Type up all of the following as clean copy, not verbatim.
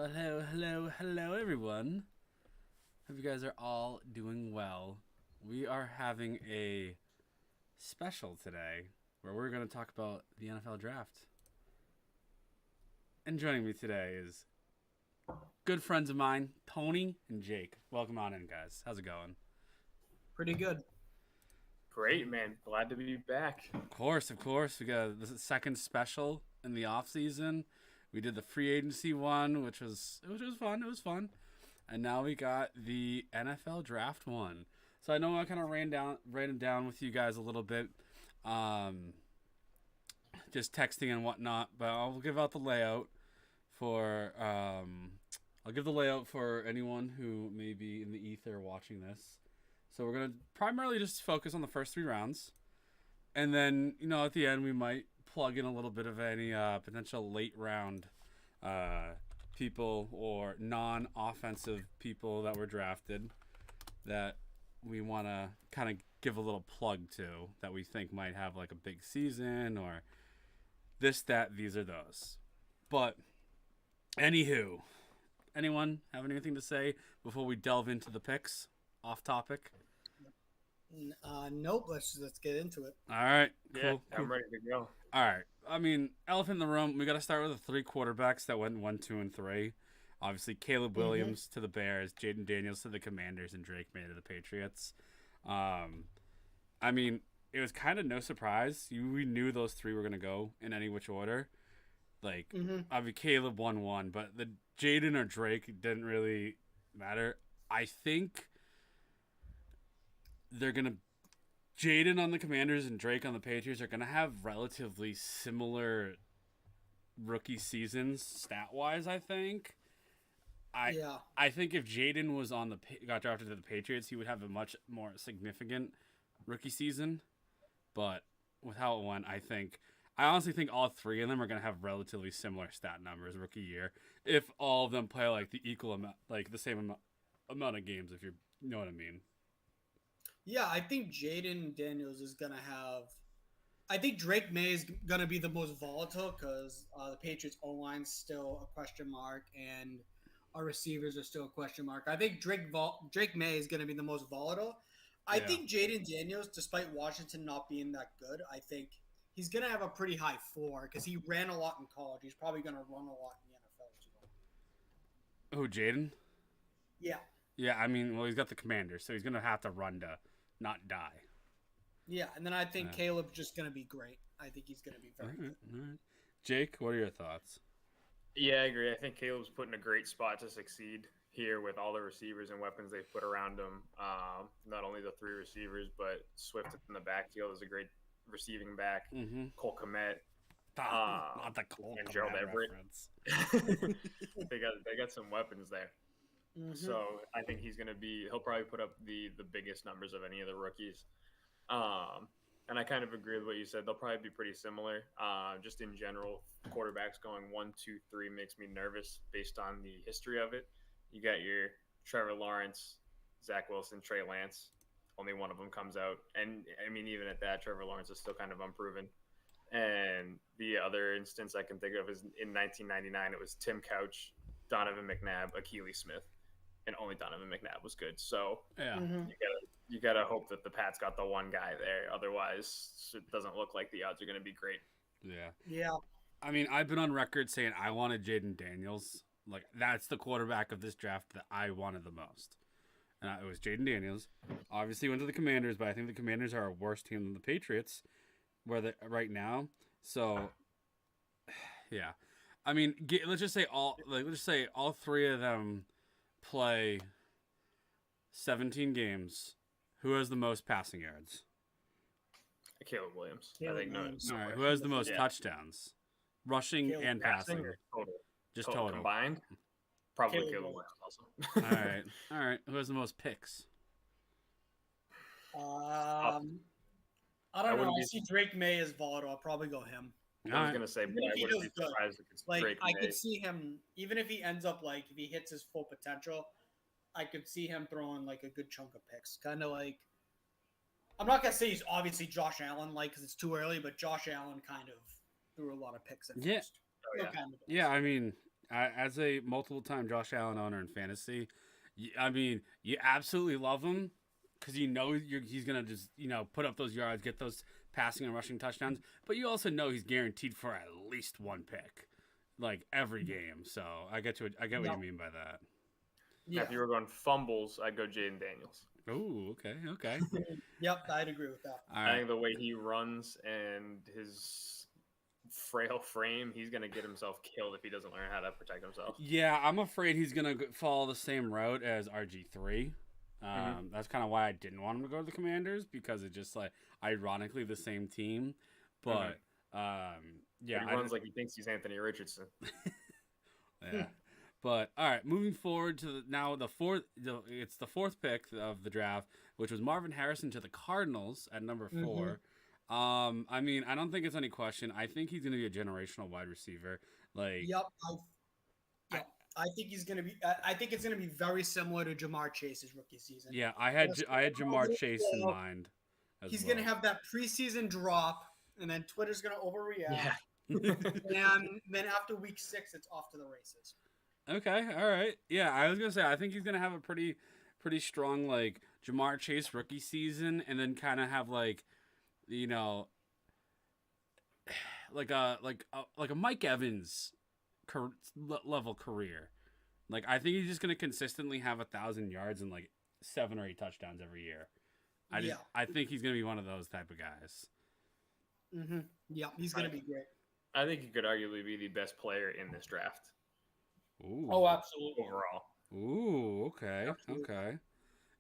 Well, hello, everyone. Hope you guys are all doing well. We are having a special today where we're going to talk about the NFL draft. And joining me today is good friends of mine, Tony and Jake. Welcome on in, guys. How's it going? Pretty good. Great, man. Glad to be back. Of course. We got this second special in the off season. We did the free agency one, which was fun. It was fun. And now we got the NFL draft one. So I know I kind of ran it down with you guys a little bit, just texting and whatnot. But I'll give out the layout for I'll give the layout for anyone who may be in the ether watching this. So we're gonna primarily just focus on the first 3 rounds, and then at the end we might plug in a little bit of any potential late round people or non-offensive people that were drafted that we want to kind of give a little plug to that we think might have like a big season or this, that, these are those. But anywho, anyone have anything to say before we delve into the picks off topic? Nope. Let's get into it. All right, cool. Yeah, I'm ready to go. All right. I mean, elephant in the room. We got to start with the 3 quarterbacks that went 1, 2, and 3. Obviously, Caleb Williams to the Bears, Jaden Daniels to the Commanders, and Drake May to the Patriots. I mean, it was kind of no surprise. We knew those 3 were going to go in any which order. Like, obviously, Caleb won 1, but the Jaden or Drake didn't really matter. I think they're going to Jaden on the Commanders and Drake on the Patriots are going to have relatively similar rookie seasons stat-wise, I think. I think if Jaden was got drafted to the Patriots, he would have a much more significant rookie season. But with how it went, I honestly think all 3 of them are going to have relatively similar stat numbers rookie year if all of them play like the equal amount, like the same amount of games, if you know what I mean. Yeah, I think Jaden Daniels is going to have – I think Drake May is going to be the most volatile because the Patriots' O-line's still a question mark and our receivers are still a question mark. I think Drake May is going to be the most volatile. I think Jaden Daniels, despite Washington not being that good, I think he's going to have a pretty high floor because he ran a lot in college. He's probably going to run a lot in the NFL as well. Who, Jaden? Yeah. Yeah, I mean, well, he's got the Commanders, so he's going to have to run to not die. Yeah, and then I think Caleb's just going to be great. I think he's going to be very good. All right. Jake, what are your thoughts? Yeah, I agree. I think Caleb's put in a great spot to succeed here with all the receivers and weapons they've put around him. Not only the 3 receivers, but Swift in the backfield is a great receiving back. Cole Kmet. Not the Cole and Kmet Gerald Everett. they got some weapons there. So I think he'll probably put up the biggest numbers of any of the rookies. And I kind of agree with what you said. They'll probably be pretty similar. Just in general, quarterbacks going 1, 2, 3 makes me nervous based on the history of it. You got your Trevor Lawrence, Zach Wilson, Trey Lance. Only one of them comes out. And, I mean, even at that, Trevor Lawrence is still kind of unproven. And the other instance I can think of is in 1999, it was Tim Couch, Donovan McNabb, Akili Smith. And only Donovan McNabb was good. So you gotta hope that the Pats got the one guy there. Otherwise, it doesn't look like the odds are going to be great. Yeah. I mean, I've been on record saying I wanted Jaden Daniels. Like, that's the quarterback of this draft that I wanted the most. And it was Jaden Daniels. Obviously, went to the Commanders, but I think the Commanders are a worse team than the Patriots right now. So, yeah. I mean, let's just say all 3 of them play 17 games. Who has the most passing yards? Caleb Williams. I think no. All right. Who has the most touchdowns? Rushing and passing. Total. Just total. Combined? Probably Caleb Williams also. All right. Who has the most picks? I don't know. I see Drake May as volatile. I'll probably go him. I was going to say, but I wouldn't be surprised if it's Drake May. I could see him, even if he ends up if he hits his full potential, I could see him throwing a good chunk of picks. Kind of like, I'm not going to say he's obviously Josh Allen, because it's too early, but Josh Allen kind of threw a lot of picks at first. Yeah, I mean, as a multiple-time Josh Allen owner in fantasy, I mean, you absolutely love him because you know he's gonna just put up those yards, get those passing and rushing touchdowns. But you also know he's guaranteed for at least one pick, like every game. So I get what you mean by that. Yeah. If you were going fumbles, I'd go Jaden Daniels. Oh, okay. Yep, I'd agree with that. I think the way he runs and his frail frame, he's going to get himself killed if he doesn't learn how to protect himself. Yeah, I'm afraid he's going to follow the same route as RG3. That's kind of why I didn't want him to go to the Commanders, because it's just like ironically the same team. But yeah, he runs like he thinks he's Anthony Richardson. Yeah. But all right, moving forward to the fourth pick of the draft, which was Marvin Harrison to the Cardinals at number 4. I mean, I don't think it's any question. I think he's going to be a generational wide receiver. Like, I think he's going to be. I think it's going to be very similar to Jamar Chase's rookie season. Yeah, I had Jamar Chase in mind. He's going to have that preseason drop, and then Twitter's going to overreact. Yeah. And then after week 6, it's off to the races. Okay, all right. Yeah, I was gonna say I think he's gonna have a pretty strong like Jamar Chase rookie season, and then kind of have like like a Mike Evans level career. Like I think he's just gonna consistently have 1,000 yards and like 7 or 8 touchdowns every year. I think he's gonna be one of those type of guys. Yeah, he's gonna be great. I think he could arguably be the best player in this draft. Ooh. Oh, absolutely. Overall. Ooh, okay. Absolutely. Okay.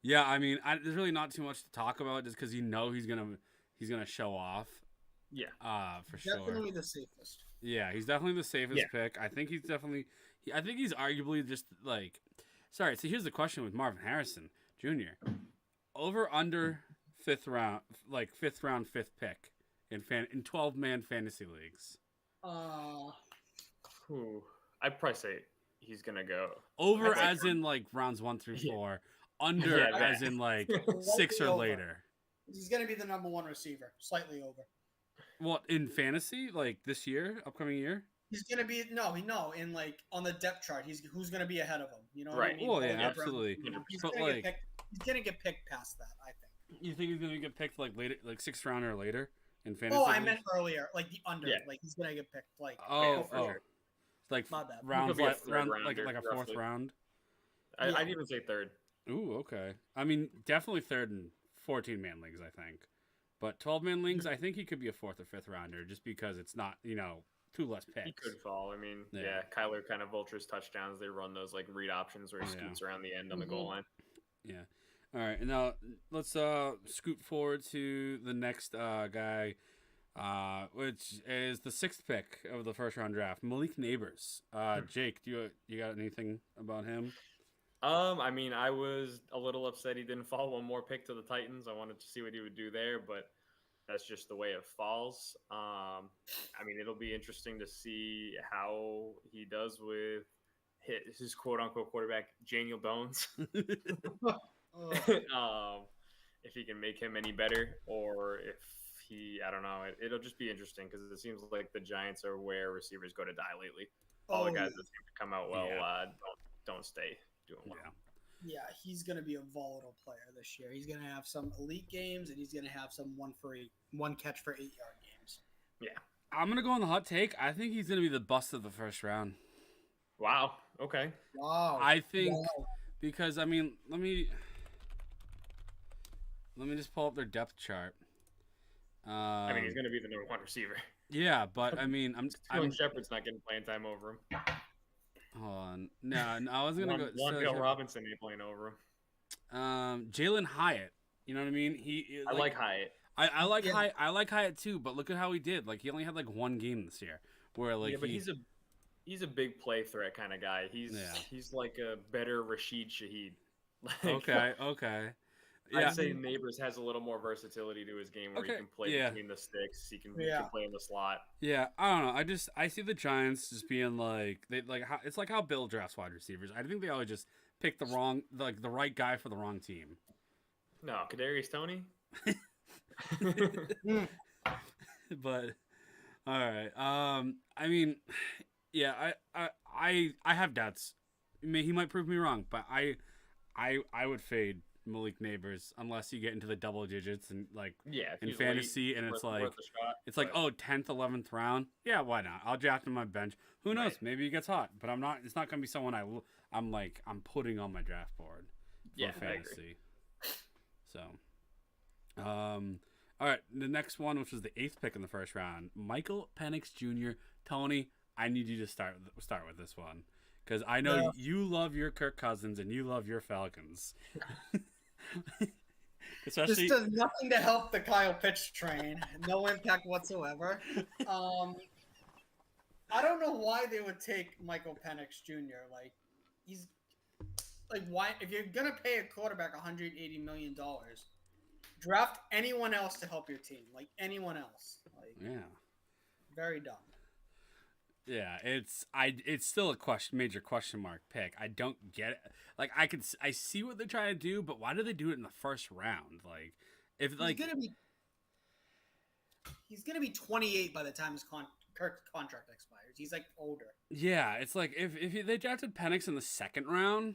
Yeah, I mean, there's really not too much to talk about just because he's gonna show off. Yeah. For sure. Definitely the safest. Yeah, he's definitely the safest pick. I think he's arguably just like. Sorry. So here's the question with Marvin Harrison Jr. Over under 5th round, like 5th round 5th pick in 12-man fantasy leagues. I'd probably say he's gonna go over as in like rounds 1 through 4, under as in like 6 or later. He's gonna be the number 1 receiver, slightly over. What, in fantasy, like this year, upcoming year? He's gonna be in like on the depth chart. Who's gonna be ahead of him? You know what right? I mean? Well, yeah, absolutely. He's gonna get picked past that. I think. You think he's gonna get picked like later, like 6th round or later in fantasy? Oh, I meant earlier, like the under. Yeah. Like he's gonna get picked like. Oh. Like round like a 4th round. I'd even say 3rd. Ooh, okay. I mean, definitely 3rd in 14-man leagues, I think. But 12-man leagues, I think he could be a 4th or 5th rounder just because it's not, 2 less picks. He could fall. I mean, Kyler kind of vultures touchdowns. They run those like read options where he scoots around the end on the goal line. Yeah. All right. And now let's scoot forward to the next guy. Which is the 6th pick of the 1st round draft, Malik Neighbors. Jake, do you got anything about him? I mean, I was a little upset he didn't fall one more pick to the Titans. I wanted to see what he would do there, but that's just the way it falls. I mean, it'll be interesting to see how he does with his quote unquote quarterback, Daniel Bones. If he can make him any better, or if I don't know. It'll just be interesting because it seems like the Giants are where receivers go to die lately. All the guys that seem to come out well don't stay doing well. Yeah, he's going to be a volatile player this year. He's going to have some elite games, and he's going to have some one catch for 8-yard games. Yeah. I'm going to go on the hot take. I think he's going to be the bust of the 1st round. Wow. Okay. Wow. I think because, I mean, let me just pull up their depth chart. I mean, he's going to be the number 1 receiver. Yeah, but I mean, Shepard's not getting playing time over him. Hold on. No, I was gonna go. Bill Robinson ain't playing over him. Jalen Hyatt. You know what I mean? I like Hyatt. I like Hyatt. I like Hyatt too. But look at how he did. Like he only had like 1 game this year. Where like but he's a big play threat kind of guy. He's like a better Rashid Shaheed. Okay. I'd say Neighbors has a little more versatility to his game where he can play between the sticks. He can play in the slot. Yeah, I don't know. I see the Giants just being it's like how Bill drafts wide receivers. I think they always just pick the right guy for the wrong team. No, Kadarius Toney. But all right. I mean, Yeah, I have doubts. He might prove me wrong, but I would fade Malik Neighbors unless you get into the double digits and like Yeah, if in he's fantasy, late, and worth, it's like worth a shot. it's like, oh, 10th, 11th round. Yeah, why not? I'll draft him on my bench. Who knows? Right. Maybe he gets hot, but I'm not. It's not gonna be someone I'm putting on my draft board for Yeah, I agree. fantasy. So, all right, the next one, which was the 8th pick in the first round, Michael Penix Jr. Tony, I need you to start with this one because I know you love your Kirk Cousins and you love your Falcons. Especially, this does nothing to help the Kyle Pitts train. No impact whatsoever. I don't know why they would take Michael Penix Jr. Like, he's like, why? If you're gonna pay a quarterback $180 million, draft anyone else to help your team. Like anyone else. Like, yeah. Very dumb. Yeah, it's still a major question mark pick. I don't get it. Like I see what they're trying to do, but why do they do it in the first round? Like if he's gonna be 28 by the time his Kirk's contract expires. He's like older. Yeah, it's like if they drafted Penix in the second round,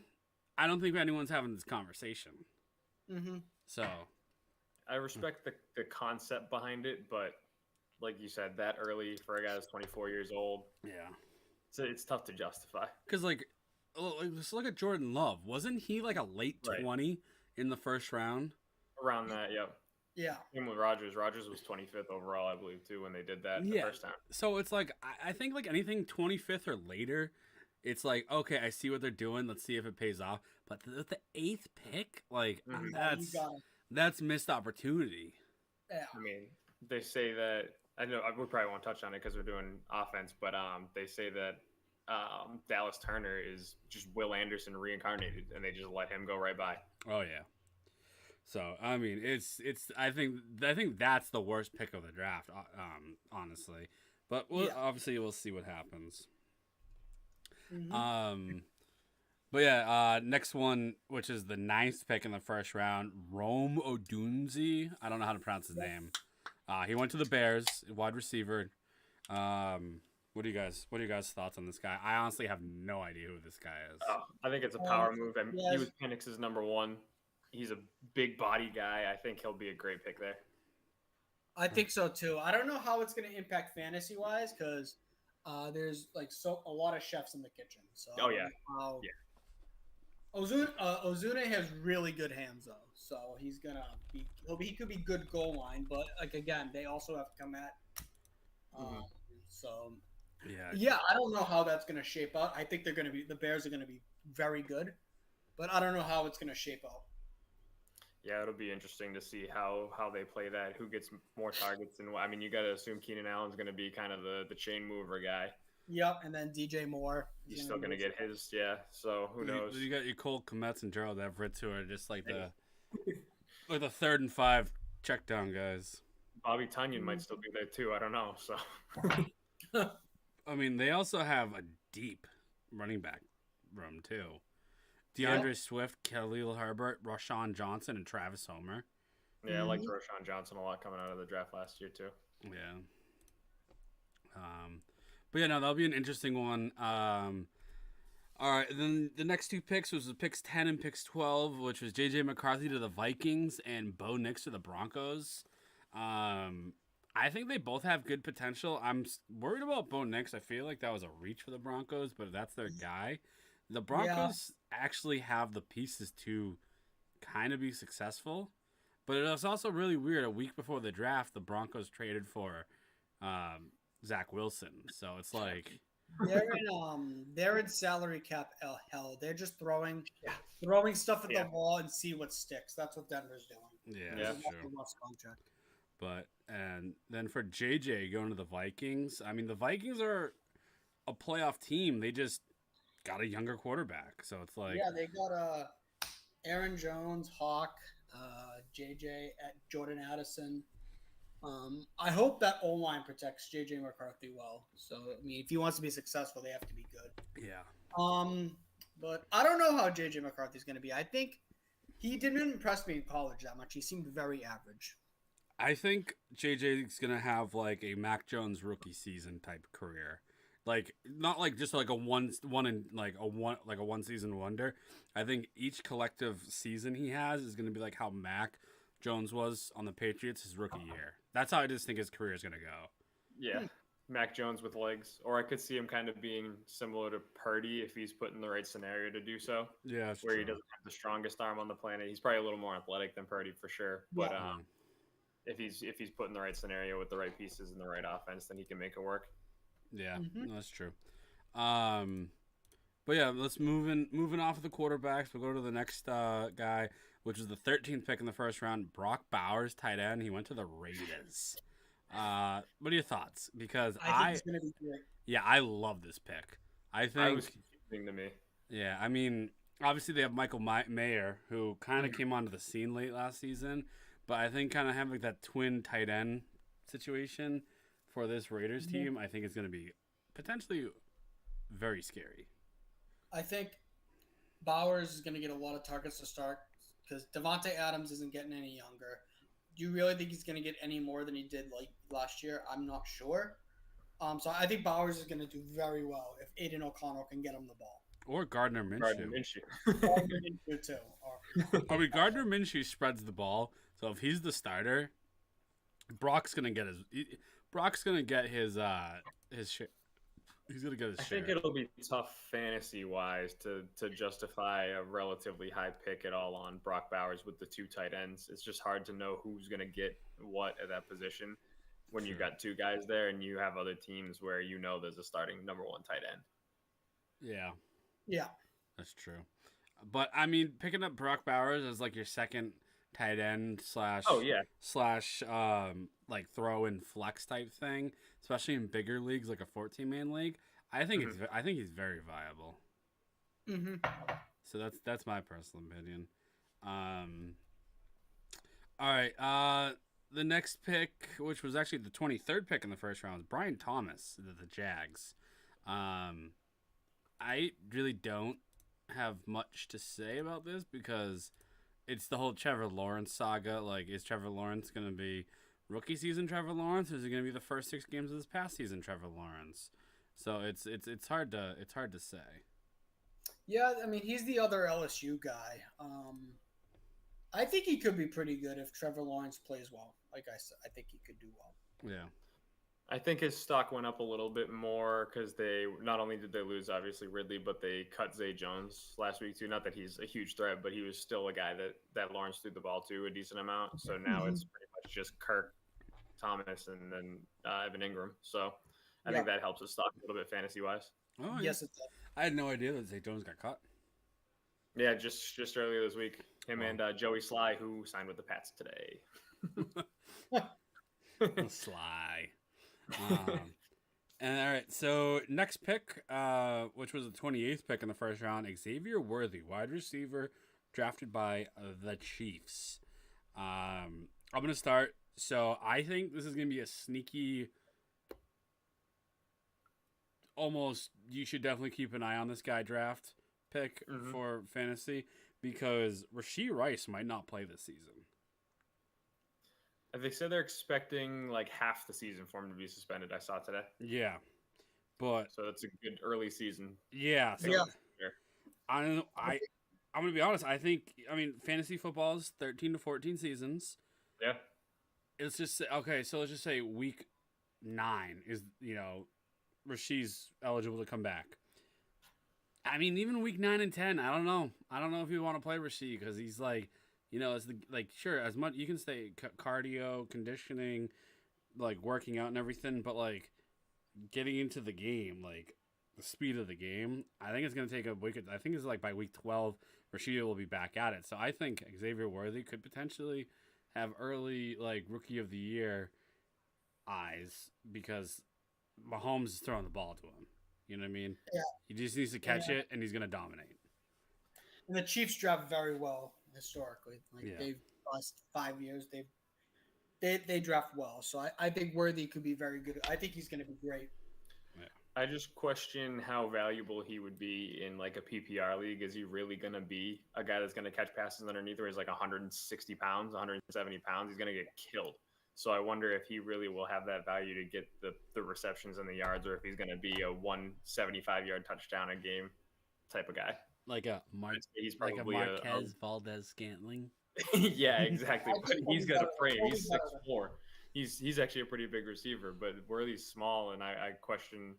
I don't think anyone's having this conversation. Mm-hmm. So I respect the concept behind it, but like you said, that early for a guy that's 24 years old, yeah, it's tough to justify. Because let's look at Jordan Love. Wasn't he like a late 20 in the first round? Around that, yeah. Yeah. Same with Rodgers. Rodgers was 25th overall, I believe, too, when they did that the first time. So it's like I think like anything 25th or later, it's like, okay, I see what they're doing. Let's see if it pays off. But the 8th pick, like that's missed opportunity. Yeah. I mean, they say that. I know we probably won't touch on it because we're doing offense, but they say that Dallas Turner is just Will Anderson reincarnated, and they just let him go right by. Oh yeah. So I mean, it's I think that's the worst pick of the draft, honestly. But obviously we'll see what happens. Mm-hmm. But yeah, next one, which is the 9th pick in the first round, Rome Odunze. I don't know how to pronounce his name. He went to the Bears, wide receiver. What are you guys' thoughts on this guy? I honestly have no idea who this guy is. I think it's a power move. I mean, he was Penix's number one. He's a big body guy. I think he'll be a great pick there. I think so too. I don't know how it's going to impact fantasy wise because there's like a lot of chefs in the kitchen. So Ozuna has really good hands though, so he's gonna be he could be good goal line, but like again, they also have to come at. So I don't know how that's gonna shape out. I think the Bears are gonna be very good, but I don't know how it's gonna shape out. Yeah, it'll be interesting to see how they play that. Who gets more targets, and I mean, you got to assume Keenan Allen's going to be kind of the chain mover guy. Yep, and then DJ Moore. He's still going to get his, so who knows? You got your Cole Kmetz and Gerald Everett, who are just like the 3rd and 5 check down guys. Bobby Tunyon might still be there too. I don't know. So, I mean, they also have a deep running back room too. DeAndre Swift, Khalil Herbert, Rashawn Johnson, and Travis Homer. Yeah, I liked Rashawn Johnson a lot coming out of the draft last year too. Yeah. But yeah, no, that'll be an interesting one. All right, then the next 2 picks was the picks 10 and picks 12, which was J.J. McCarthy to the Vikings and Bo Nix to the Broncos. I think they both have good potential. I'm worried about Bo Nix. I feel like that was a reach for the Broncos, but that's their guy. The Broncos actually have the pieces to kind of be successful, but it was also really weird. A week before the draft, the Broncos traded for Zach Wilson. So it's like they're in salary cap hell. They're just throwing stuff at the wall and see what sticks. That's what Denver's doing. Yeah, that's true. Contract. But and then for JJ going to the Vikings, I mean the Vikings are a playoff team. They just got a younger quarterback, so it's like they got Aaron Jones, Hawk, JJ at Jordan Addison. I hope that O-line protects JJ McCarthy well. So I mean, if he wants to be successful, they have to be good. Yeah. But I don't know how JJ McCarthy's going to be. I think he didn't impress me in college that much. He seemed very average. I think JJ is going to have like a Mac Jones rookie season type career. like not like just like a one season wonder. I think each collective season he has is going to be like how Mac Jones was on the Patriots his rookie year. That's how I just think his career is going to go. Yeah. Mac Jones with legs. Or I could see him kind of being similar to Purdy if he's put in the right scenario to do so. Yeah, that's where true. he doesn't have the strongest arm on the planet. He's probably a little more athletic than Purdy for sure. But if he's put in the right scenario with the right pieces and the right offense, then he can make it work. Yeah, no, that's true. But yeah, let's moving off of the quarterbacks. We'll go to the next guy, which is the 13th pick in the first round, Brock Bowers, tight end. He went to the Raiders. What are your thoughts? Because I think he's going to be great. Yeah, I love this pick. I think I was confusing to me. Yeah, I mean, obviously they have Michael Mayer, who kind of came onto the scene late last season, but I think kind of having that twin tight end situation for this Raiders team, I think is going to be potentially very scary. I think Bowers is going to get a lot of targets to start because Devontae Adams isn't getting any younger. Do you really think he's going to get any more than he did like last year? I'm not sure. So I think Bowers is going to do very well if Aiden O'Connell can get him the ball. Or Gardner Minshew. Gardner Minshew too. I mean, Gardner Minshew spreads the ball, so if he's the starter, Brock's gonna get his shit. He's gonna get his share. I think it'll be tough fantasy wise to justify a relatively high pick at all on Brock Bowers with the two tight ends. It's just hard to know who's gonna get what at that position when you've got two guys there and you have other teams where you know there's a starting number one tight end. Yeah, that's true. But I mean, picking up Brock Bowers as like your second tight end slash like throw in flex type thing, especially in bigger leagues like a 14-man league, I think he's very viable. So that's my personal opinion. All right. The next pick, which was actually the 23rd pick in the first round, is Brian Thomas, the Jags. I really don't have much to say about this because it's the whole Trevor Lawrence saga. Like, is Trevor Lawrence going to be rookie season Trevor Lawrence, or is it going to be the first 6 games of this past season Trevor Lawrence? So it's hard to say. Yeah, I mean, he's the other LSU guy. I think he could be pretty good if Trevor Lawrence plays well. Like I said, I think he could do well. Yeah. I think his stock went up a little bit more because they not only did they lose obviously Ridley, but they cut Zay Jones last week too. Not that he's a huge threat, but he was still a guy that Lawrence threw the ball to a decent amount. So now it's pretty much just Kirk, Thomas, and then Evan Ingram. So I think that helps his stock a little bit fantasy wise. Oh, yeah. Yes, it does. I had no idea that Zay Jones got cut. Yeah, just earlier this week, him and Joey Sly, who signed with the Pats today. Sly. And all right, so next pick, which was the 28th pick in the first round, Xavier Worthy, wide receiver, drafted by the Chiefs. I'm gonna start. So I think this is gonna be a sneaky. Almost, you should definitely keep an eye on this guy draft pick for fantasy because Rashee Rice might not play this season. They said they're expecting like half the season for him to be suspended. I saw today. Yeah, but so that's a good early season. Yeah, so I'm gonna be honest. I mean, fantasy football is 13 to 14 seasons. Yeah, it's just okay. So let's just say week 9 is Rashee's eligible to come back. I mean, even week 9 and 10, I don't know. I don't know if you want to play Rashee because he's like. It's sure, as much you can say cardio, conditioning, like working out and everything, but like getting into the game, like the speed of the game, I think it's going to take a week. I think it's like by week 12, Rashee will be back at it. So I think Xavier Worthy could potentially have early like rookie of the year eyes because Mahomes is throwing the ball to him. You know what I mean? Yeah. He just needs to catch it, and he's going to dominate. And the Chiefs draft very well. Historically, they've last 5 years, they draft well. So I think Worthy could be very good. I think he's going to be great. Yeah. I just question how valuable he would be in like a PPR league. Is he really going to be a guy that's going to catch passes underneath where he's like 160 pounds, 170 pounds? He's going to get killed. So I wonder if he really will have that value to get the receptions and the yards, or if he's going to be a 175-yard touchdown a game type of guy. Like a He's like a probably Marquez Valdez Scantling. yeah, exactly. But he's got a frame. He's better. 6'4". He's actually a pretty big receiver, but Worthy's small, and I question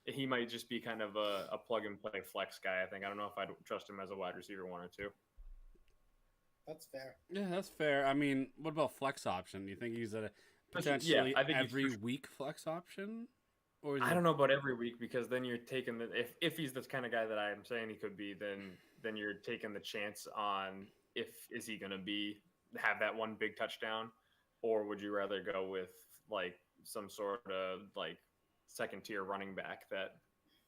he might just be kind of a plug and play flex guy. I think I don't know if I'd trust him as a wide receiver 1 or 2. That's fair. Yeah, that's fair. I mean, what about flex option? Do you think he's a potentially I think every week flex option? Or I don't know about every week, because then you're taking the if he's the kind of guy that I'm saying he could be, then you're taking the chance on is he going to have that one big touchdown, or would you rather go with like some sort of like second tier running back that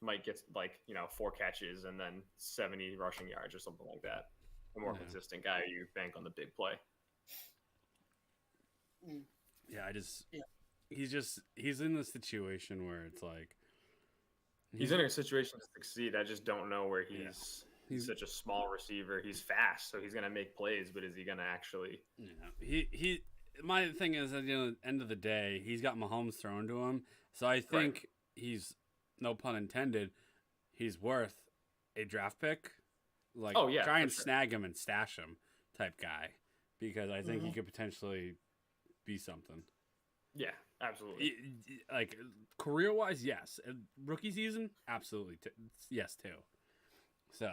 might get 4 catches and then 70 rushing yards or something like that? A more consistent guy you bank on the big play. Yeah, he's in the situation where it's like he's in a situation to succeed. I just don't know where he's such a small receiver. He's fast, so he's gonna make plays, but is he gonna actually? Yeah, he. My thing is, at the end of the day, he's got Mahomes thrown to him, so I think he's, no pun intended, he's worth a draft pick. Like, try and snag him and stash him type guy, because I think he could potentially be something. Yeah, absolutely. Like, career-wise, yes. Rookie season, absolutely. Yes, too. So,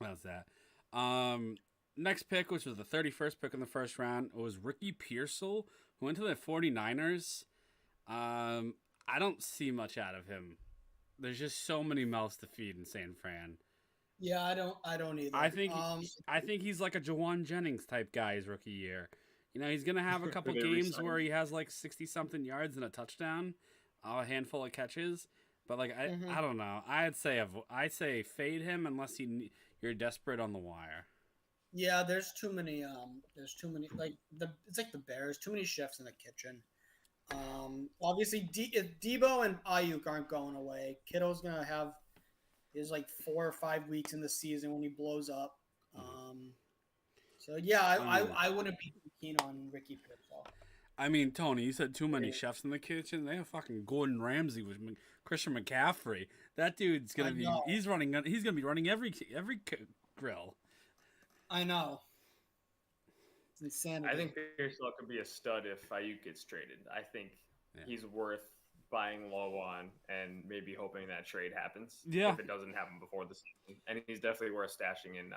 that's that. Next pick, which was the 31st pick in the first round, was Ricky Pearsall, who went to the 49ers. I don't see much out of him. There's just so many mouths to feed in San Fran. Yeah, I don't either. I think he's like a Jawan Jennings type guy his rookie year. He's gonna have a couple games where he has like 60-something yards and a touchdown, a handful of catches. But like I don't know. I'd say fade him unless you're desperate on the wire. Yeah, there's too many. Like it's like the Bears. Too many chefs in the kitchen. Obviously, if Debo and Ayuk aren't going away, Kittle's gonna have his like 4 or 5 weeks in the season when he blows up. So yeah, I wouldn't be keen on Ricky Pearsall. I mean, Tony, you said too many chefs in the kitchen. They have fucking Gordon Ramsay with Christian McCaffrey. That dude's gonna be. He's gonna be running every grill. I know. It's insanity. I think Pearsall could be a stud if Ayuk gets traded. I think he's worth buying low on and maybe hoping that trade happens. Yeah. If it doesn't happen before the season, and he's definitely worth stashing in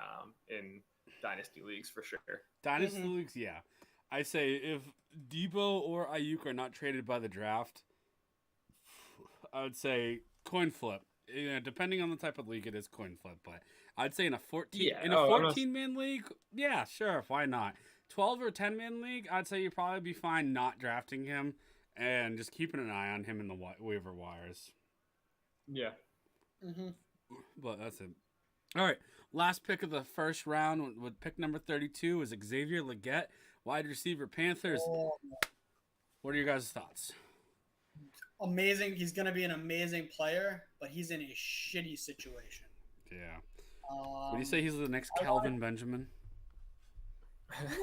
dynasty leagues for sure. Dynasty leagues, yeah. I say if Debo or Ayuk are not traded by the draft, I would say coin flip. Depending on the type of league, it is coin flip. But I'd say in a 14-man league, yeah, sure, why not? 12 or 10-man league, I'd say you'd probably be fine not drafting him and just keeping an eye on him in the waiver wires. Yeah. But that's it. All right, last pick of the first round with pick number 32 is Xavier Legette, wide receiver, Panthers. What are your guys' thoughts? Amazing. He's going to be an amazing player, but he's in a shitty situation. Yeah. Would you say he's the next Calvin Benjamin?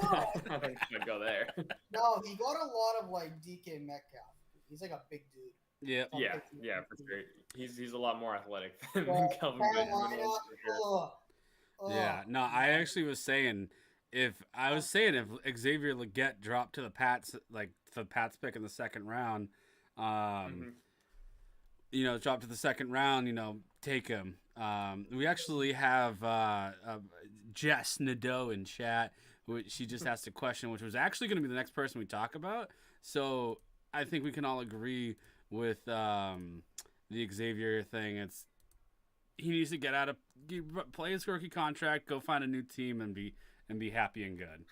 No. I think I'd go there. No, he got a lot of like DK Metcalf. He's like a big dude. Yeah, for sure. He's a lot more athletic than Calvin Benjamin was. For sure. Yeah, no, I actually was saying if Xavier Legette dropped to the Pats, like the Pats pick in the second round, drop to the second round, take him. We actually have Jess Nadeau in chat. She just asked a question, which was actually going to be the next person we talk about. So I think we can all agree with the Xavier thing. He needs to get play his rookie contract, go find a new team, and be happy and good.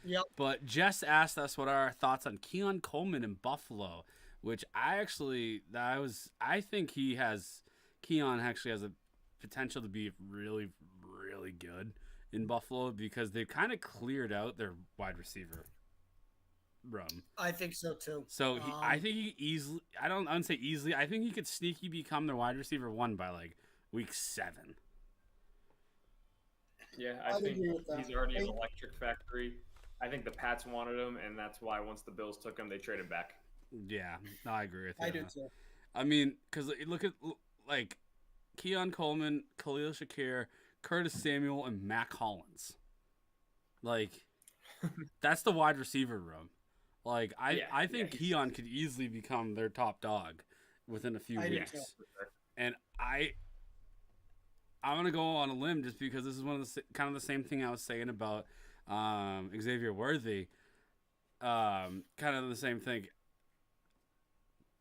Yep. But Jess asked us what are our thoughts on Keon Coleman in Buffalo, which I think Keon actually has a potential to be really, really good in Buffalo because they've kind of cleared out their wide receiver room. I think so too. So I think he easily, I wouldn't say easily, I think he could sneaky become their wide receiver 1 by like week 7. Yeah, I think he's already an electric factory. I think the Pats wanted him, and that's why once the Bills took him, they traded back. Yeah, no, I agree with you. I do too. I mean, because look at like Keon Coleman, Khalil Shakir, Curtis Samuel, and Mac Hollins. Like, that's the wide receiver room. Like, I think Keon could easily become their top dog within a few weeks. And I'm gonna go on a limb just because this is one of the kind of the same thing I was saying about Xavier Worthy. Kind of the same thing.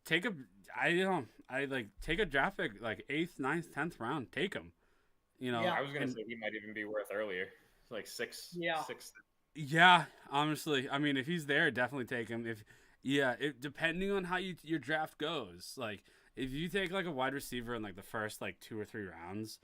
Take a draft pick like 8th, 9th, 10th round. Take him. I was gonna say he might even be worth earlier, like 6th. Yeah, honestly, I mean, if he's there, definitely take him. Depending on how your draft goes, like if you take like a wide receiver in like the first like 2 or 3 rounds,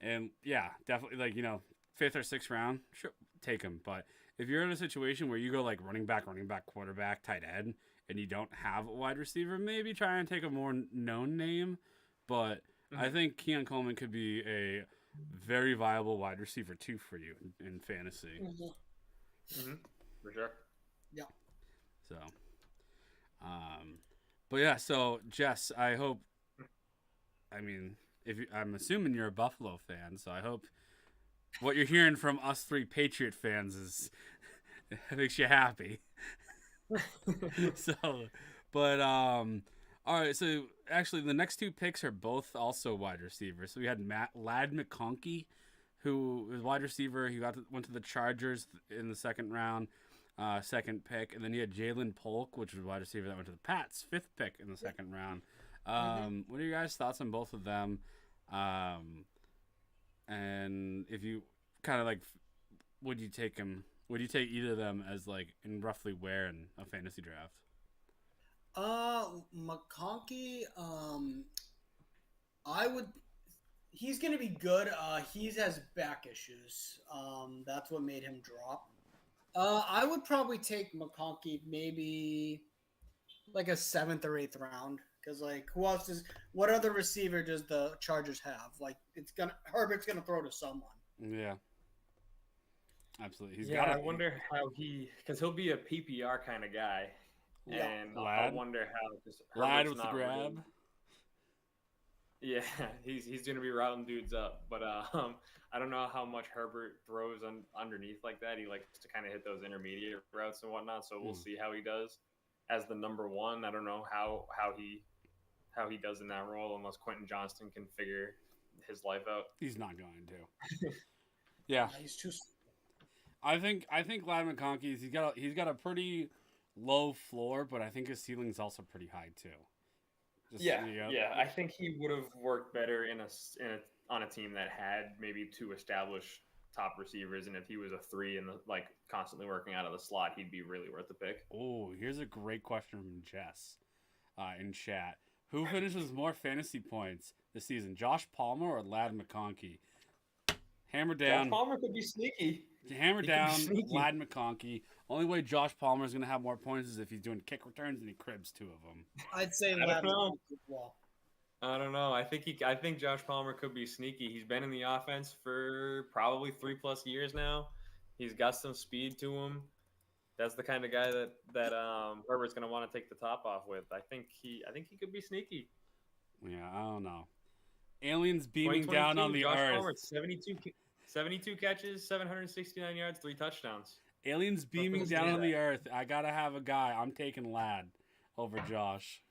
and yeah, definitely like 5th or 6th round, sure, take him. But if you're in a situation where you go like running back, quarterback, tight end, and you don't have a wide receiver, maybe try and take a more known name. But I think Keon Coleman could be a very viable wide receiver too for you in fantasy. For sure. Yeah. So, but yeah. So Jess, I hope. I mean, I'm assuming you're a Buffalo fan, so I hope what you're hearing from us 3 Patriot fans is makes you happy. All right. So actually, the next 2 picks are both also wide receivers. So we had Ladd McConkey, who was wide receiver. He went to the Chargers in the 2nd round, 2nd pick, and then he had Jalen Polk, which was wide receiver that went to the Pats, 5th pick in the 2nd round. What are your guys' thoughts on both of them? And if you kind of like, would you take him? Would you take either of them as like in roughly where in a fantasy draft? McConkey, I would. He's gonna be good. He has back issues. That's what made him drop. I would probably take McConkey maybe like a 7th or 8th round because like who else is? What other receiver does the Chargers have? Like Herbert's gonna throw to someone. Yeah. Absolutely. I wonder how because he'll be a PPR kind of guy. Yeah. And I wonder how Ladd with the grab. Really, yeah, he's going to be routing dudes up, but I don't know how much Herbert throws underneath like that. He likes to kind of hit those intermediate routes and whatnot, so we'll see how he does as the number 1. I don't know how he does in that role unless Quentin Johnston can figure his life out. He's not going to. Yeah, he's too. I think Ladd McConkey, he's got a pretty low floor, but I think his ceiling's also pretty high too. I think he would have worked better on a team that had maybe 2 established top receivers, and if he was a 3 and like constantly working out of the slot, he'd be really worth the pick. Oh, here's a great question from Jess in chat. Who finishes more fantasy points this season, Josh Palmer or Ladd McConkey? Hammer down. Josh Palmer could be sneaky. Hammer down, Ladd McConkey. Only way Josh Palmer is going to have more points is if he's doing kick returns and he cribs 2 of them. I'd say Ladd McConkey as well. I don't know. I think Josh Palmer could be sneaky. He's been in the offense for probably 3+ years now. He's got some speed to him. That's the kind of guy that Herbert's going to want to take the top off with. I think he could be sneaky. Yeah, I don't know. Aliens beaming down on the Josh earth. Palmer, 72 catches, 769 yards, 3 touchdowns. Aliens beaming down on the earth. I gotta have a guy. I'm taking Ladd over Josh.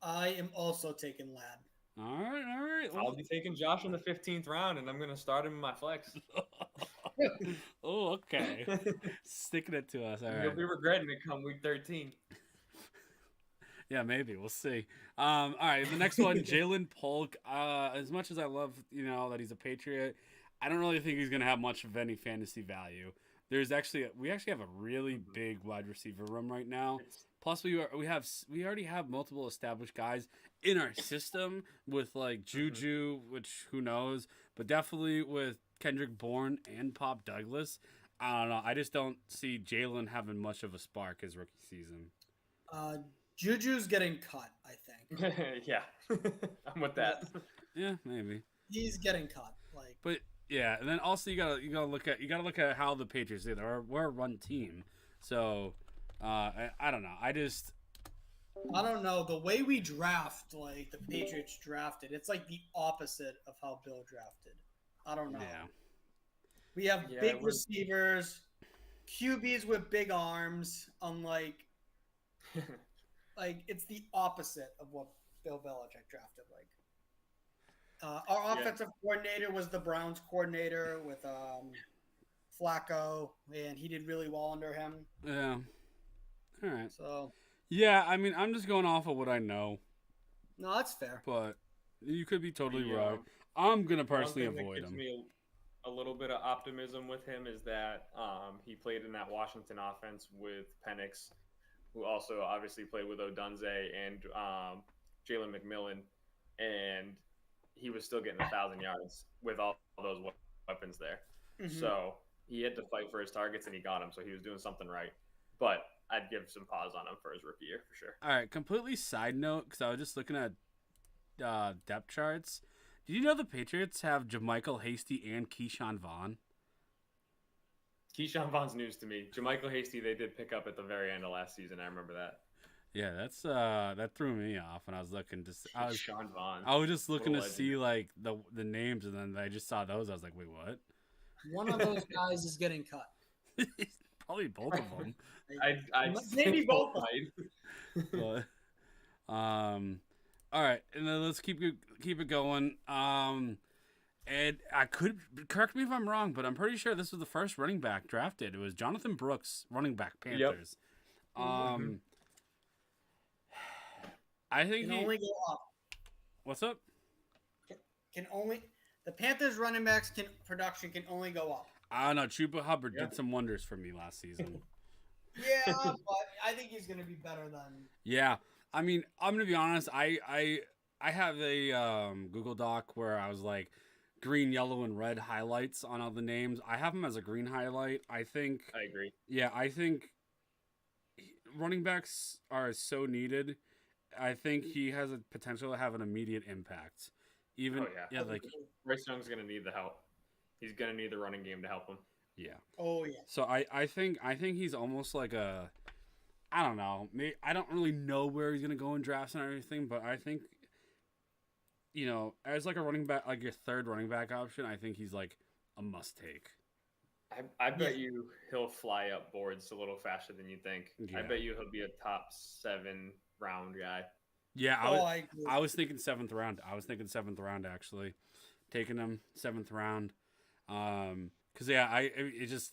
I am also taking Ladd. All right. I'll be taking Josh in the 15th round, and I'm going to start him in my flex. Oh, okay. Sticking it to us. All right. You'll be regretting it come week 13. Yeah, maybe. We'll see. All right, the next one, Jalen Polk. As much as I love, that he's a Patriot, I don't really think he's going to have much of any fantasy value. We actually have a really big wide receiver room right now. Plus, we already have multiple established guys in our system with like Juju, which who knows, but definitely with Kendrick Bourne and Pop Douglas. I don't know. I just don't see Jalen having much of a spark his rookie season. Juju's getting cut, I think. Yeah, I'm with that. Yeah, maybe. He's getting cut. But Yeah, and then also you gotta look at how the Patriots do. We're a run team, so I don't know. I don't know. The way we draft, like the Patriots drafted, it's like the opposite of how Bill drafted. I don't know. Yeah. We have Yeah, big receivers, QBs with big arms, unlike it's the opposite of what Bill Belichick drafted. Like our offensive coordinator was the Browns coordinator with Flacco, and he did really well under him. Yeah. All right. So Yeah, I mean, I'm just going off of what I know, no, that's fair. but you could be totally The, right. I'm gonna One personally thing that avoid gives him. me a little bit of optimism with him is that he played in that Washington offense with Penix, who also obviously played with Odunze and Jalen McMillan, and he was still getting 1,000 yards with all those weapons there. Mm-hmm. So he had to fight for his targets, and he got them. So he was doing something right. But I'd give some pause on him for his rookie year for sure. All right, completely side note because I was just looking at depth charts. Did you know the Patriots have JaMychal Hasty and Keyshawn Vaughn? Keyshawn Vaughn's news to me. JaMychal Hasty they did pick up at the very end of last season. I remember that. Yeah, that's that threw me off when I was looking to. Keyshawn Vaughn. I was just looking to legend. see like the names, and then I just saw those. I was like, wait, what? One of those guys is getting cut. Probably both of them. I Maybe both. But, all right, and then let's keep it going. And I could correct me if I'm wrong, but I'm pretty sure this was the first running back drafted. It was Jonathan Brooks, running back, Panthers. Yep. I think Can only go up. What's up? Can only the Panthers running backs production can only go up. I don't know. Chuba Hubbard did some wonders for me last season. Yeah, but I think he's going to be better than. Yeah, I mean, I'm gonna be honest. I have a Google Doc where I was like green, yellow, and red highlights on all the names. I have him as a green highlight. I agree. Yeah, I think running backs are so needed. I think he has a potential to have an immediate impact. Even like Bryce Young's gonna need the help. He's gonna need the running game to help him. Yeah. Oh yeah. So I think he's almost like a, I don't know. I don't really know where he's gonna go in drafts and everything, but I think, as like a running back, like your third running back option, I think he's like a must take. I bet you he'll fly up boards a little faster than you think. Yeah. I bet you he'll be a top 7 round guy. Yeah, I was thinking 7th round. Actually, taking him 7th round. Because it's just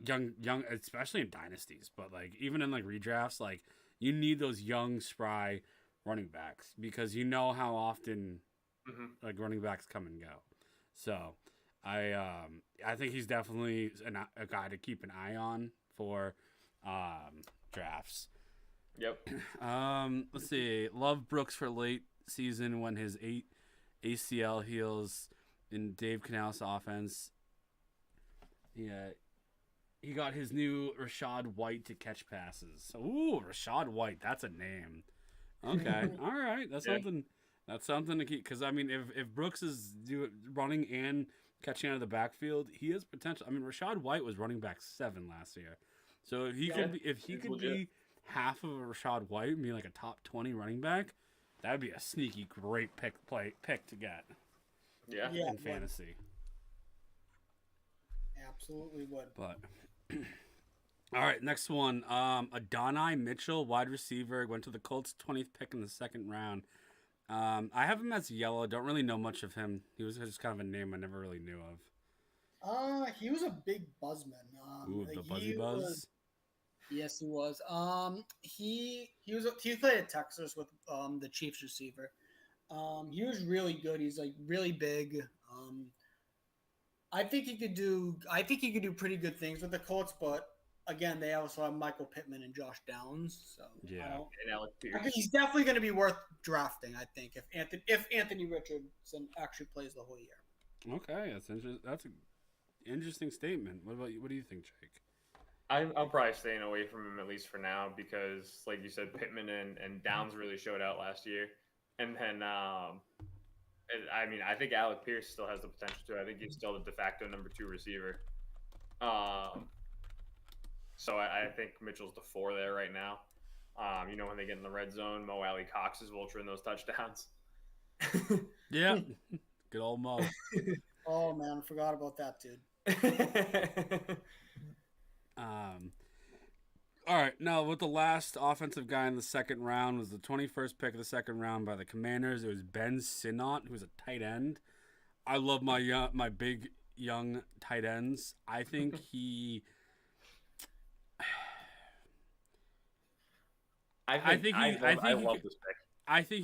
young, especially in dynasties, but like even in like redrafts, like you need those young, spry running backs because you know how often like running backs come and go. So I think he's definitely a guy to keep an eye on for drafts. Yep. Let's see. Love Brooks for late season when his 8 ACL heals in Dave Canales' offense. Yeah, he got his new Rashad White to catch passes. Ooh, Rashad White, that's a name. Okay, all right, that's something. That's something to keep. Because I mean, if Brooks is running and catching out of the backfield, he has potential. I mean, Rashad White was running back 7 last year, so if he could be half of a Rashad White and be like a top 20 running back, that'd be a sneaky great pick to get. Yeah. In fantasy. Absolutely would. But all right, next one. Adonai Mitchell, wide receiver, went to the Colts, 20th pick in the 2nd round. I have him as yellow. Don't really know much of him. He was just kind of a name I never really knew of. He was a big buzzman. Ooh, the buzzy buzz. Yes, he was. He played at Texas with the Chiefs receiver. He was really good. He's like really big. I think he could do pretty good things with the Colts, but again, they also have Michael Pittman and Josh Downs. So yeah, and Alec Pierce. I think he's definitely going to be worth drafting. I think if Anthony Richardson actually plays the whole year. Okay, that's an interesting statement. What do you think, Jake? I'm probably staying away from him at least for now because, like you said, Pittman and Downs really showed out last year, and then I mean, I think Alec Pierce still has the potential to. I think he's still the de facto number 2 receiver. So I think Mitchell's the 4 there right now. When they get in the red zone, Mo Alley Cox is vulturing those touchdowns. Yeah, good old Mo. Oh man, I forgot about that dude. All right, now with the last offensive guy in the second round was the 21st pick of the second round by the Commanders. It was Ben Sinnott, who's a tight end. I love my big young tight ends. I think he. I think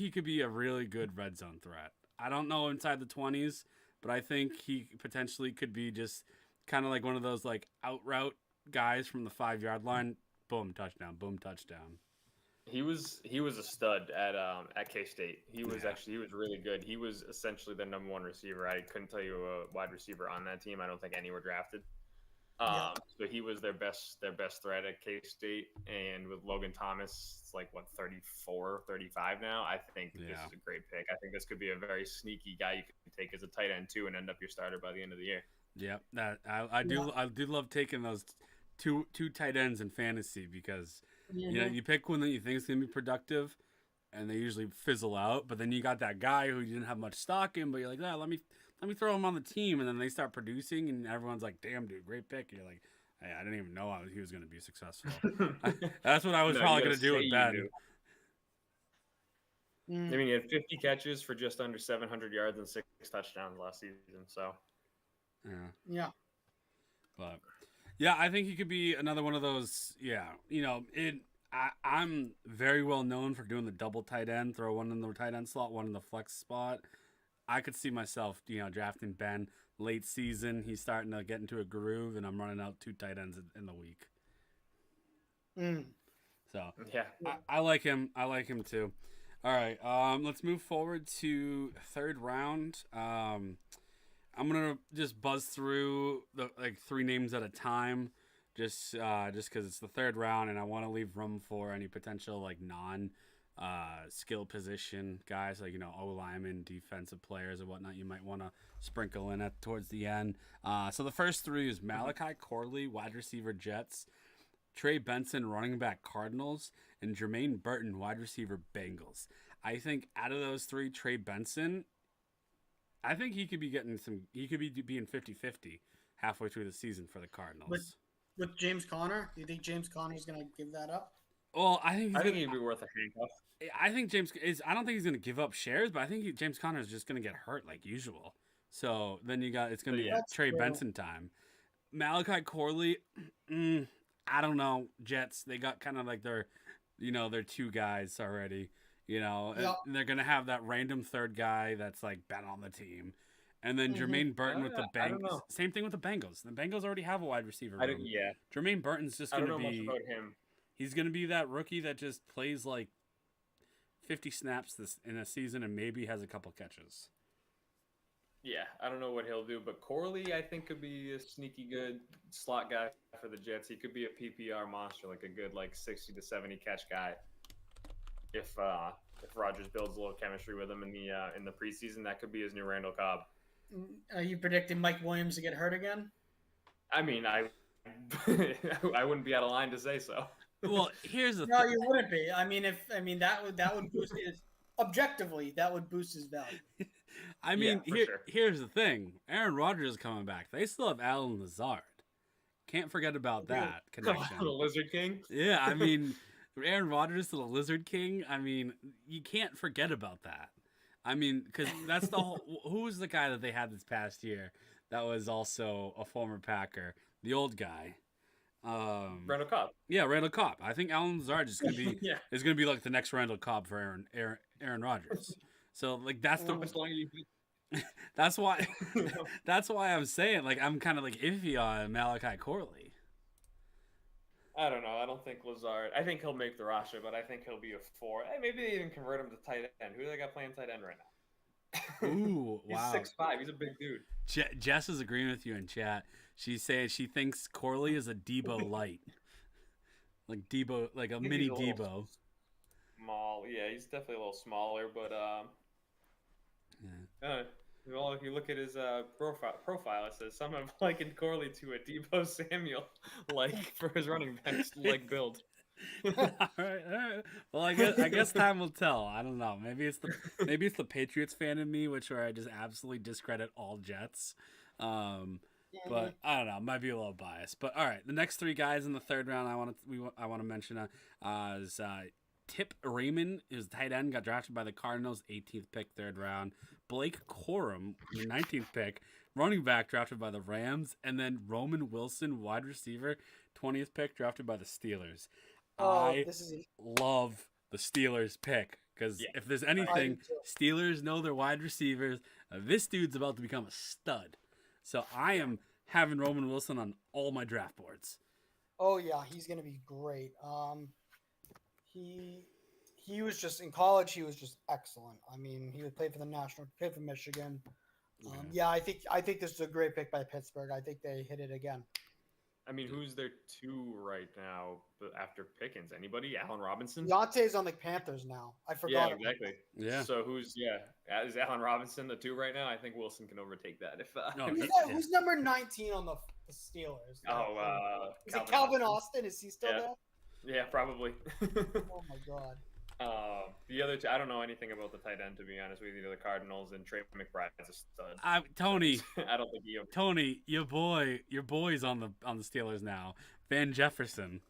he could be a really good red zone threat. I don't know inside the 20s, but I think he potentially could be just kind of like one of those like out route guys from the 5-yard line. Boom, touchdown. Boom, touchdown. He was a stud at K-State. He was really good. He was essentially the number 1 receiver. I couldn't tell you a wide receiver on that team. I don't think any were drafted. So he was their best threat at K-State. And with Logan Thomas, it's like, 34, 35 now? I think this is a great pick. I think this could be a very sneaky guy you can take as a tight end, too, and end up your starter by the end of the year. Yeah, I do love taking those two tight ends in fantasy because, you pick one that you think is going to be productive, and they usually fizzle out. But then you got that guy who you didn't have much stock in, but you're like, let me throw him on the team, and then they start producing, and everyone's like, damn, dude, great pick. And you're like, hey, I didn't even know he was going to be successful. That's what I was probably going to do with Ben. I mean, he had 50 catches for just under 700 yards and 6 touchdowns last season. So, yeah. But yeah, I think he could be another one of those. Yeah, I'm very well known for doing the double tight end, throw one in the tight end slot, one in the flex spot. I could see myself, drafting Ben late season. He's starting to get into a groove, and I'm running out 2 tight ends in the week. So yeah, I like him. I like him too. All right, let's move forward to third round. I'm gonna just buzz through the 3 names at a time, just because it's the third round, and I want to leave room for any potential non skill position guys O linemen, defensive players, or whatnot. You might want to sprinkle in at towards the end. So the first 3 is Malachi Corley, wide receiver Jets, Trey Benson, running back Cardinals, and Jermaine Burton, wide receiver Bengals. I think out of those 3, Trey Benson, I think he could be getting he could be being 50-50 halfway through the season for the Cardinals. With James Conner, do you think James Conner's going to give that up? Well, I think he'd be worth a handcuff. I don't think he's going to give up shares, but I think James Conner is just going to get hurt like usual. So then it's going to be Trey Benson time. Malachi Corley, I don't know. Jets, they got kind of like their 2 guys already. And they're going to have that random third guy that's been on the team. And then Jermaine Burton with the Bengals. Same thing with the Bengals. The Bengals already have a wide receiver room. Jermaine Burton's just going to be... I don't know much about him. He's going to be that rookie that just plays 50 snaps in a season and maybe has a couple catches. Yeah, I don't know what he'll do, but Corley, I think, could be a sneaky good slot guy for the Jets. He could be a PPR monster, a good 60 to 70 catch guy. If Rodgers builds a little chemistry with him in the preseason, that could be his new Randall Cobb. Are you predicting Mike Williams to get hurt again? I mean, I wouldn't be out of line to say so. Well, here's the No, you wouldn't be. That would boost his objectively. That would boost his value. Here's the thing. Aaron Rodgers is coming back. They still have Alan Lazard. Can't forget about that connection. The Lizard King? Yeah, Aaron Rodgers to the Lizard King. You can't forget about that. Because that's the whole... Who was the guy that they had this past year that was also a former Packer? The old guy. Randall Cobb. Yeah, Randall Cobb. I think Alan Lazard is going to be is going to be the next Randall Cobb for Aaron Rodgers. So that's that's why I'm saying I'm kind of iffy on Malachi Corley. I don't know. I don't think Lazard. I think he'll make the roster, but I think he'll be a 4. Hey, maybe they even convert him to tight end. Who do they got playing tight end right now? Ooh, wow. He's 6'5". He's a big dude. Jess is agreeing with you in chat. She's saying she thinks Corley is a Debo light. Debo, a mini Debo. Small. Yeah, he's definitely a little smaller, but Well, if you look at his profile, it says some have likened Corley to a Debo Samuel, like for his running backs like build. All right. Well, I guess time will tell. I don't know. Maybe it's the Patriots fan in me, where I just absolutely discredit all Jets. But I don't know. Might be a little biased. But all right, the next three guys in the third round I want to mention is Tip Raymond, who's tight end, got drafted by the Cardinals, 18th pick, third round. Blake Corum, the 19th pick, running back, drafted by the Rams, and then Roman Wilson, wide receiver, 20th pick, drafted by the Steelers. I love the Steelers pick because if there's anything, Steelers know their wide receivers. This dude's about to become a stud. So I am having Roman Wilson on all my draft boards. Oh yeah, he's gonna be great. He was just in college. He was just excellent. I mean, he would play for the national, play for Michigan. Yeah, I think this is a great pick by Pittsburgh. I think they hit it again. I mean, who's their two right now after Pickens? Anybody? Allen Robinson? Deontay's on the Panthers now. I forgot. Yeah, exactly. Yeah. So is Allen Robinson the two right now? I think Wilson can overtake that. Who's number 19 on the Steelers? Is it Calvin Austin? Is he still there? Yeah, probably. Oh my god. The other two, I don't know anything about the tight end, to be honest with you. The Cardinals and Trey McBride's a stud. Tony, I don't think Tony, your boy's on the Steelers now. Van Jefferson.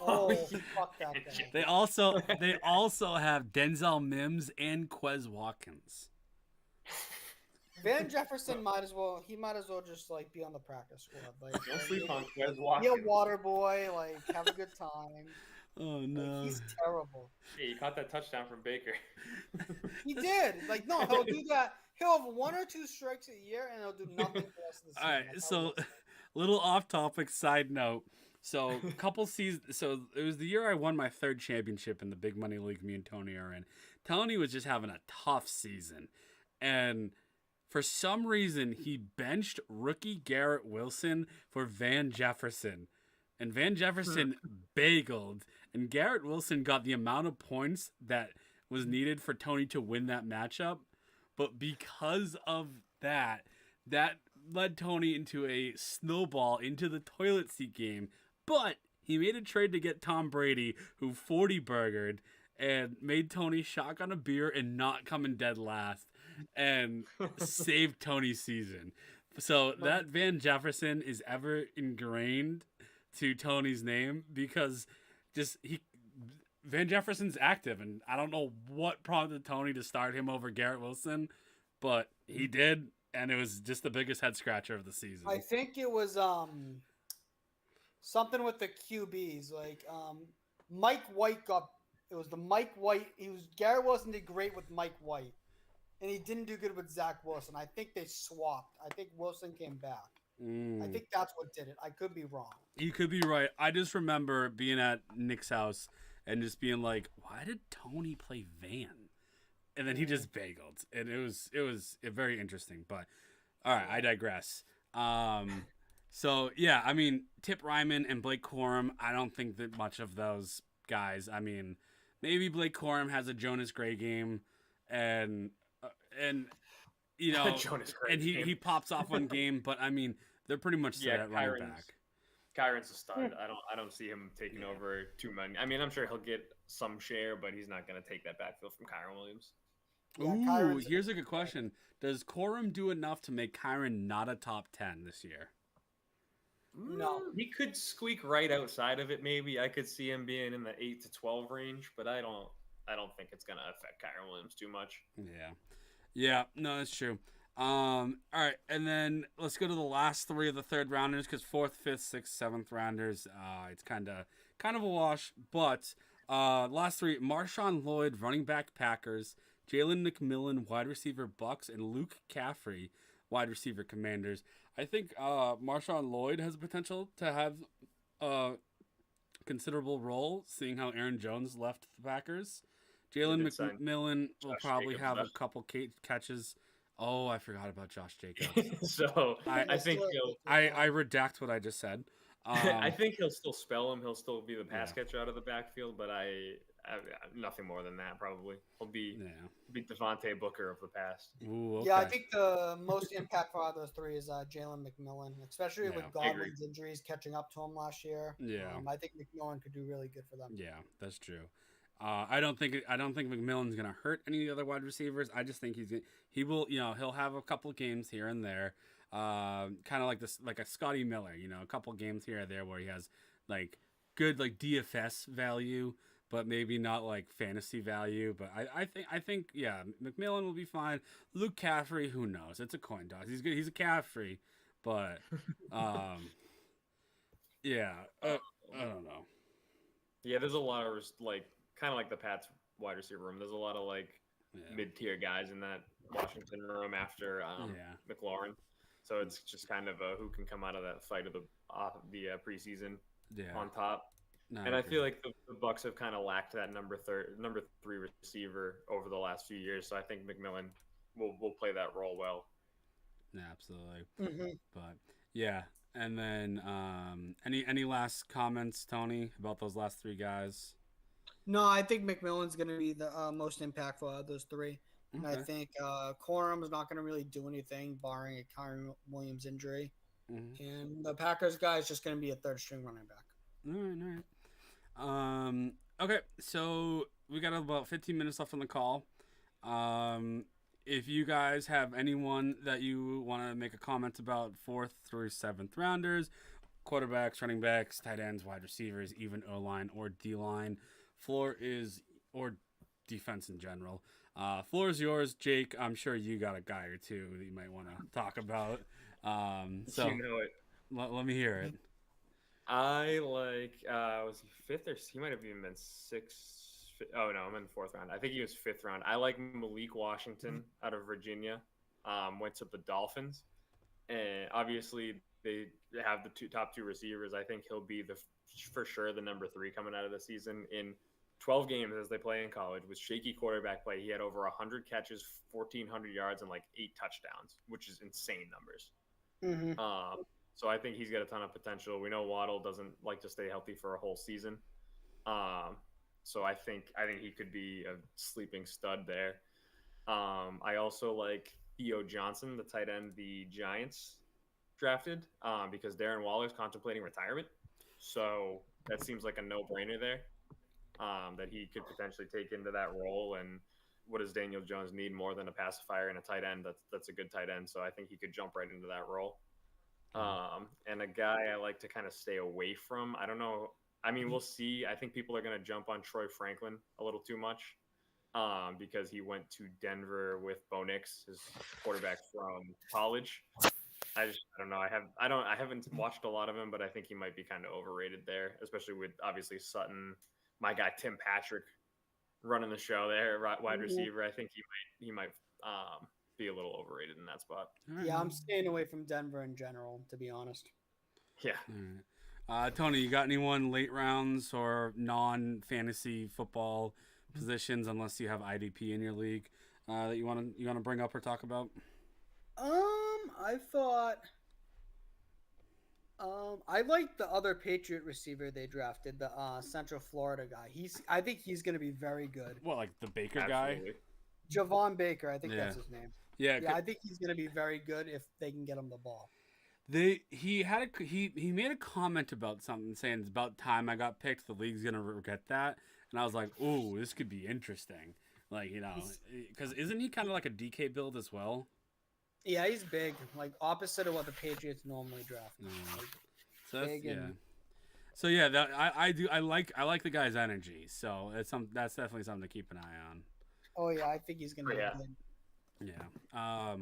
Oh, fuck that guy. They also have Denzel Mims and Quez Watkins. Van Jefferson might as well just like be on the practice squad. Like, don't sleep on Quez Watkins. Be a water boy. Like, have a good time. Oh no, like, he's terrible. Yeah, you caught that touchdown from Baker. He did. Like, no, he'll do that. He'll have 1 or 2 strikes a year, and he'll do nothing for the rest of the season. All right, so little off-topic side note. So couple seasons. So it was the year I won my 3rd championship in the big money league me and Tony are in. Tony was just having a tough season, and for some reason he benched rookie Garrett Wilson for Van Jefferson. And Van Jefferson bageled, and Garrett Wilson got the amount of points that was needed for Tony to win that matchup. But because of that led Tony into a snowball into the toilet seat game. But he made a trade to get Tom Brady, who 40 burgered, and made Tony shotgun a beer and not come in dead last, and saved Tony's season. So that Van Jefferson is ever ingrained to Tony's name because Van Jefferson's active, and I don't know what prompted Tony to start him over Garrett Wilson, but he did, and it was just the biggest head scratcher of the season. I think it was something with the QBs, like Mike White Garrett Wilson did great with Mike White, and he didn't do good with Zach Wilson. I think they swapped. I think Wilson came back. I think that's what did it. I could be wrong. You could be right. I just remember being at Nick's house and just being like, "Why did Tony play Van?" And then he just bageled, and it was very interesting. But all right, I digress. So yeah, I mean, Tip Ryman and Blake Corum. I don't think that much of those guys. I mean, maybe Blake Corum has a Jonas Gray game, and you know, and he pops off one game, but I mean, they're pretty much set at running back. Kyron's a stud. I don't see him taking over too many. I mean, I'm sure he'll get some share, but he's not going to take that backfield from Kyron Williams. Ooh, here's a good question. Does Corum do enough to make Kyron not a top 10 this year? No. He could squeak right outside of it, maybe. I could see him being in the 8 to 12 range, but I don't think it's going to affect Kyron Williams too much. Yeah, no, that's true. All right, and then let's go to the last 3 of the third rounders, because 4th, 5th, 6th, 7th rounders, it's kind of a wash. But last 3: Marshawn Lloyd, running back, Packers; Jalen McMillan, wide receiver, Bucks; and Luke Caffrey, wide receiver, Commanders. I think Marshawn Lloyd has potential to have a considerable role, seeing how Aaron Jones left the Packers. Jalen McMillan will probably have a couple catches. Oh, I forgot about Josh Jacobs. So I think I redact what I just said. I think he'll still spell him. He'll still be the pass catcher out of the backfield, but I Nothing more than that, probably. He'll be Yeah. Devontae Booker of the past. Ooh, okay. Yeah, I think the most impactful out of those three is Jalen McMillan, especially with Godwin's injuries catching up to him last year. Yeah. I think McMillan could do really good for them. Yeah, that's true. I don't think McMillan's gonna hurt any of the other wide receivers. I just think he'll have a couple of games here and there, kind of like this, like a Scotty Miller, a couple of games here or there where he has like good like DFS value, but maybe not like fantasy value. But I think yeah, McMillan will be fine. Luke Caffrey, who knows? It's a coin toss. He's good. He's a Caffrey, but yeah, I don't know. Yeah, there's a lot of kind of like the Pats wide receiver room. There's a lot of mid-tier guys in that Washington room after McLaurin. So it's just kind of who can come out of that fight of the preseason on top. And I feel like the Bucs have kind of lacked that number three receiver over the last few years. So I think McMillan will play that role well. Yeah, absolutely. But yeah, and then any last comments, Tony, about those last three guys? No, I think McMillan's going to be the most impactful out of those three. And I think Corum is not going to really do anything, barring a Kyron Williams injury. And the Packers guy is just going to be a third-string running back. All right. Okay, so we got about 15 minutes left on the call. If you guys have anyone that you want to make a comment about 4th through 7th rounders, quarterbacks, running backs, tight ends, wide receivers, even O-line or D-line, floor is, or defense in general. Floor is yours, Jake. I'm sure you got a guy or two that you might want to talk about. So you know it. Let me hear it. I like, was he 5th or he might have even been 6th? Oh no, I'm in the 4th round. I think he was 5th round. I like Malik Washington out of Virginia. Went to the Dolphins, and obviously they have the top two receivers. I think he'll be for sure the number 3 coming out of the season. In 12 games as they play in college with shaky quarterback play, he had over 100 catches, 1,400 yards, and 8 touchdowns, which is insane numbers. So I think he's got a ton of potential. We know Waddle doesn't like to stay healthy for a whole season. So I think he could be a sleeping stud there. I also like Theo Johnson, the tight end the Giants drafted, because Darren Waller's contemplating retirement. So that seems like a no-brainer there, that he could potentially take into that role. And what does Daniel Jones need more than a pacifier and a tight end? That's a good tight end. So I think he could jump right into that role. And a guy I like to kind of stay away from. I don't know. I mean, we'll see. I think people are going to jump on Troy Franklin a little too much, because he went to Denver with Bo Nix, his quarterback from college. I don't know. I haven't watched a lot of him, but I think he might be kind of overrated there, especially with obviously Sutton, my guy Tim Patrick running the show there, wide receiver. I think he might be a little overrated in that spot. Yeah, I'm staying away from Denver in general, to be honest. Yeah. Tony, you got anyone late rounds or non-fantasy football positions, unless you have IDP in your league, that you want to bring up or talk about? I thought I like the other Patriot receiver they drafted, the Central Florida guy. I think he's going to be very good. What, like the Baker Absolutely. guy? Javon Baker, I think that's his name. Yeah, I think he's going to be very good if they can get him the ball. He made a comment about something saying it's about time I got picked. The league's gonna regret that, and I was like, "Ooh, this could be interesting." Because isn't he kind of like a DK build as well? Yeah, he's big, like opposite of what the Patriots normally draft. So I like the guy's energy. So that's definitely something to keep an eye on. Oh yeah, I think he's gonna be good. Yeah.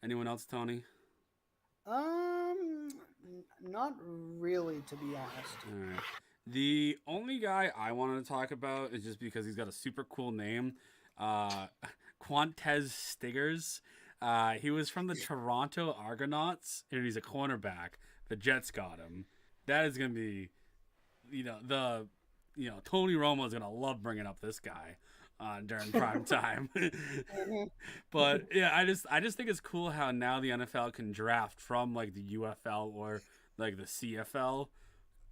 Anyone else, Tony? Not really, to be honest. All right. The only guy I wanted to talk about is just because he's got a super cool name, Quantez Stiggers. He was from the Toronto Argonauts, and he's a cornerback. The Jets got him. That is going to be, Tony Romo is going to love bringing up this guy during prime time. But yeah, I just think it's cool how now the NFL can draft from like the UFL or like the CFL,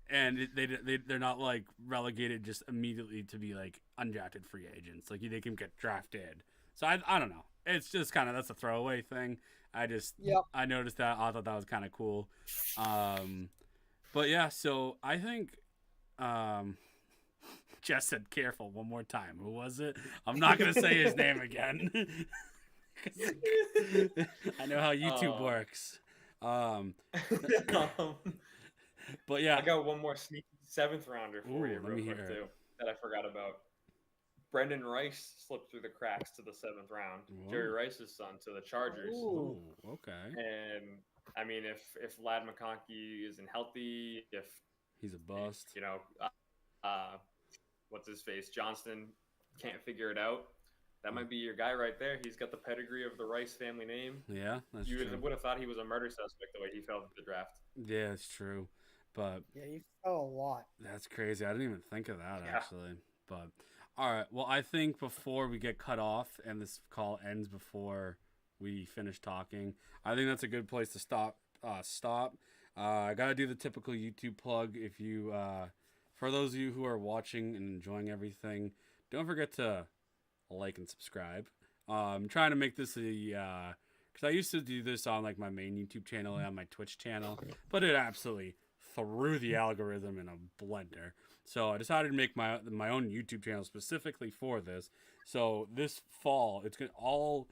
and they're not like relegated just immediately to be like undrafted free agents. Like they can get drafted. So I don't know. It's just kind of that's a throwaway thing. I noticed that. I thought that was kind of cool. But yeah, so I think Jess said careful one more time. Who was it? I'm not gonna say his name again. I know how YouTube works. But yeah, I got one more sneaky 7th rounder for you, let me real quick hear it. too, that I forgot about. Brendan Rice slipped through the cracks to the 7th round. Whoa. Jerry Rice's son to the Chargers. Ooh, okay. And I mean, if Lad McConkey isn't healthy, if he's a bust, you know, what's his face, Johnston can't figure it out. That might be your guy right there. He's got the pedigree of the Rice family name. Yeah, that's you true. You would have thought he was a murder suspect the way he fell at the draft. Yeah, it's true. But yeah, he fell a lot. That's crazy. I didn't even think of that actually. But all right. Well, I think before we get cut off and this call ends before we finish talking, I think that's a good place to stop. I gotta do the typical YouTube plug. If you, for those of you who are watching and enjoying everything, don't forget to like and subscribe. I'm trying to make this because I used to do this on like my main YouTube channel and on my Twitch channel, but it absolutely threw the algorithm in a blender. So I decided to make my own YouTube channel specifically for this. So this fall, it's gonna all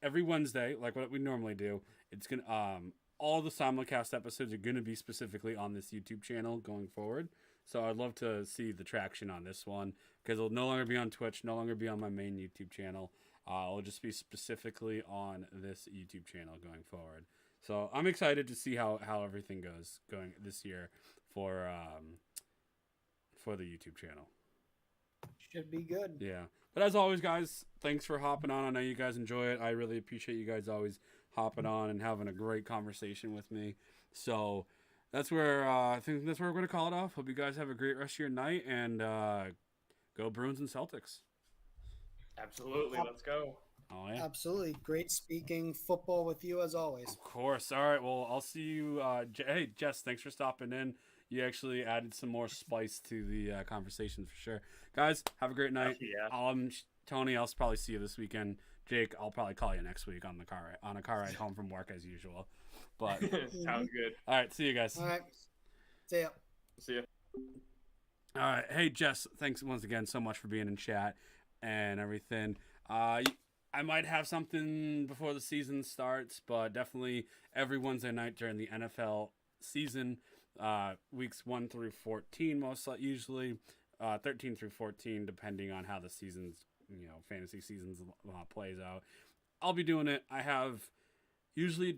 every Wednesday, like what we normally do. It's gonna all the Simulcast episodes are gonna be specifically on this YouTube channel going forward. So I'd love to see the traction on this one because it'll no longer be on Twitch, no longer be on my main YouTube channel. It'll just be specifically on this YouTube channel going forward. So I'm excited to see how everything goes going this year for the YouTube channel. Should be good. Yeah. But as always, guys, thanks for hopping on. I know you guys enjoy it. I really appreciate you guys always hopping on and having a great conversation with me. So that's where I think that's where we're going to call it off. Hope you guys have a great rest of your night and go Bruins and Celtics. Absolutely. Let's go. Oh, yeah. Absolutely. Great speaking football with you as always. Of course. All right. Well, I'll see you. Hey, Jess, thanks for stopping in. You actually added some more spice to the conversation for sure. Guys, have a great night. Yeah. Tony, I'll probably see you this weekend. Jake, I'll probably call you next week on a car ride home from work as usual. But sounds good. All right. See you guys. All right. See ya. See ya. All right. Hey, Jess, thanks once again so much for being in chat and everything. I might have something before the season starts, but definitely every Wednesday night during the NFL season, weeks 1 through 14, usually 13 through 14, depending on how the season's, fantasy seasons plays out. I'll be doing it. I have usually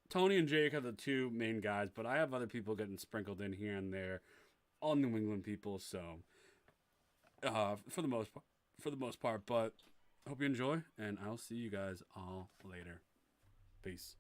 Tony and Jake are the two main guys, but I have other people getting sprinkled in here and there, all New England people. So for the most part, but hope you enjoy, and I'll see you guys all later. Peace.